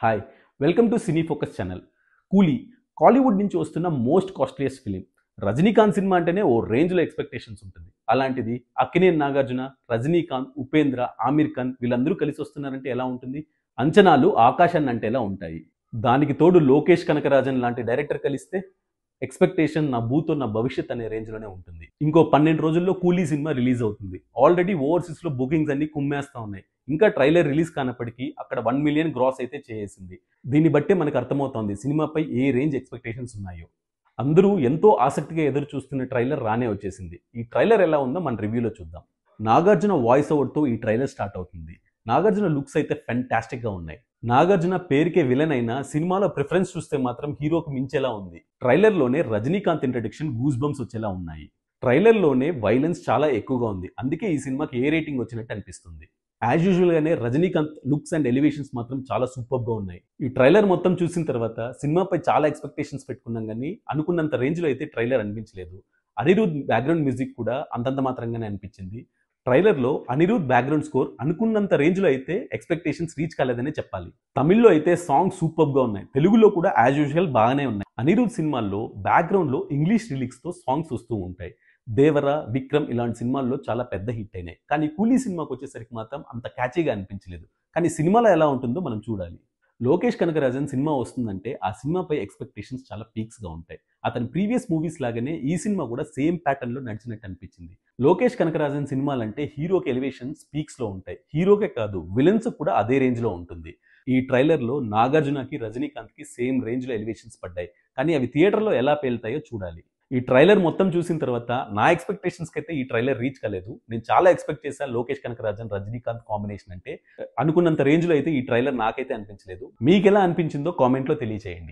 Hi welcome to cine focus channel. కూలీ కాలీవుడ్ నుంచి వస్తున్న most costliest film. Rajinikanth cinema అంటేనే ఓ రేంజ్లో ఎక్స్పెక్టేషన్స్ ఉంటుంది. అలాంటిది అక్కినేని నాగార్జున, రజనీకాంత్, ఉపేంద్ర, ఆమిర్ ఖాన్ వీళ్ళందరూ కలిసి వస్తున్నారంటే ఎలా ఉంటుంది? అంచనాలు ఆకాశాన్ని అంటేలా ఉంటాయి. దానికి తోడు లోకేష్ కనకరాజన్ లాంటి డైరెక్టర్ కలిస్తే ఎక్స్పెక్టేషన్ నా భూతో నా భవిష్యత్ అనే రేంజ్లోనే ఉంటుంది. ఇంకో 12 రోజుల్లో కూలీ సినిమా రిలీజ్ అవుతుంది. ఆల్రెడీ ఓవర్సీస్లో బుకింగ్స్ అన్ని కుమ్మేస్తా ఉన్నాయి. ఇంకా ట్రైలర్ రిలీజ్ కానప్పటికీ అక్కడ 1 మిలియన్ గ్రాస్ అయితే చేసేసింది. దీన్ని బట్టే మనకు అర్థమవుతోంది సినిమాపై ఏ రేంజ్ ఎక్స్పెక్టేషన్స్ ఉన్నాయో. అందరూ ఎంతో ఆసక్తిగా ఎదురు చూస్తున్న ట్రైలర్ రానే వచ్చేసింది. ఈ ట్రైలర్ ఎలా ఉందో మన రివ్యూలో చూద్దాం. నాగార్జున వాయిస్ ఓవర్తో ఈ ట్రైలర్ స్టార్ట్ అవుతుంది. నాగార్జున లుక్స్ అయితే ఫెంటాస్టిక్గా ఉన్నాయి. నాగార్జున పేరుకే విలన్ అయినా సినిమాలో ప్రిఫరెన్స్ చూస్తే మాత్రం హీరోకి మించేలా ఉంది. ట్రైలర్లోనే రజనీకాంత్ ఇంట్రడక్షన్ గూస్ బంప్స్ వచ్చేలా ఉన్నాయి. ట్రైలర్లోనే వైలెన్స్ చాలా ఎక్కువగా ఉంది. అందుకే ఈ సినిమాకి ఏ రేటింగ్ వచ్చినట్టు అనిపిస్తుంది. యాజ్ యూజువల్గానే రజనీకాంత్ లుక్స్ అండ్ ఎలివేషన్స్ మాత్రం చాలా సూపర్గా ఉన్నాయి. ఈ ట్రైలర్ మొత్తం చూసిన తర్వాత సినిమాపై చాలా ఎక్స్పెక్టేషన్స్ పెట్టుకున్నాం కానీ అనుకున్నంత రేంజ్లో అయితే ట్రైలర్ అనిపించలేదు. అనిరుద్ బ్యాక్గ్రౌండ్ మ్యూజిక్ కూడా అంతంత మాత్రంగానే అనిపించింది. ట్రైలర్లో అనిరుద్ బ్యాక్గ్రౌండ్ స్కోర్ అనుకున్నంత రేంజ్లో అయితే ఎక్స్పెక్టేషన్స్ రీచ్ కాలేదనే చెప్పాలి. తమిళ్లో అయితే సాంగ్స్ సూపర్గా ఉన్నాయి. తెలుగులో కూడా యాజ్ యూజువల్ బాగానే ఉన్నాయి. అనిరుద్ సినిమాల్లో బ్యాక్గ్రౌండ్లో ఇంగ్లీష్ లిరిక్స్తో సాంగ్స్ వస్తూ ఉంటాయి. దేవర, విక్రమ్ ఇలాంటి సినిమాల్లో చాలా పెద్ద హిట్ అయినాయి. కానీ కూలీ సినిమాకి వచ్చేసరికి మాత్రం అంత క్యాచీగా అనిపించలేదు. కానీ సినిమాలో ఎలా ఉంటుందో మనం చూడాలి. లోకేష్ కనకరాజన్ సినిమా వస్తుందంటే ఆ సినిమాపై ఎక్స్పెక్టేషన్స్ చాలా పీక్స్గా ఉంటాయి. అతని ప్రీవియస్ మూవీస్ లాగానే ఈ సినిమా కూడా సేమ్ ప్యాటర్న్లో నడిచినట్టు అనిపించింది. లోకేష్ కనకరాజన్ సినిమాలంటే హీరోకి ఎలివేషన్స్ పీక్స్లో ఉంటాయి. హీరోకే కాదు విలన్స్ కూడా అదే రేంజ్లో ఉంటుంది. ఈ ట్రైలర్లో నాగార్జునకి, రజనీకాంత్కి సేమ్ రేంజ్లో ఎలివేషన్స్ పడ్డాయి. కానీ అవి థియేటర్లో ఎలా పేలుతాయో చూడాలి. ఈ ట్రైలర్ మొత్తం చూసిన తర్వాత నా ఎక్స్పెక్టేషన్స్కి అయితే ఈ ట్రైలర్ రీచ్ కాలేదు. నేను చాలా ఎక్స్పెక్ట్ చేశాను లోకేష్ కనకరాజన్, రజనీకాంత్ కాంబినేషన్ అంటే. అనుకున్నంత రేంజ్లో అయితే ఈ ట్రైలర్ నాకైతే అనిపించలేదు. మీకు ఎలా అనిపించిందో కామెంట్లో తెలియచేయండి.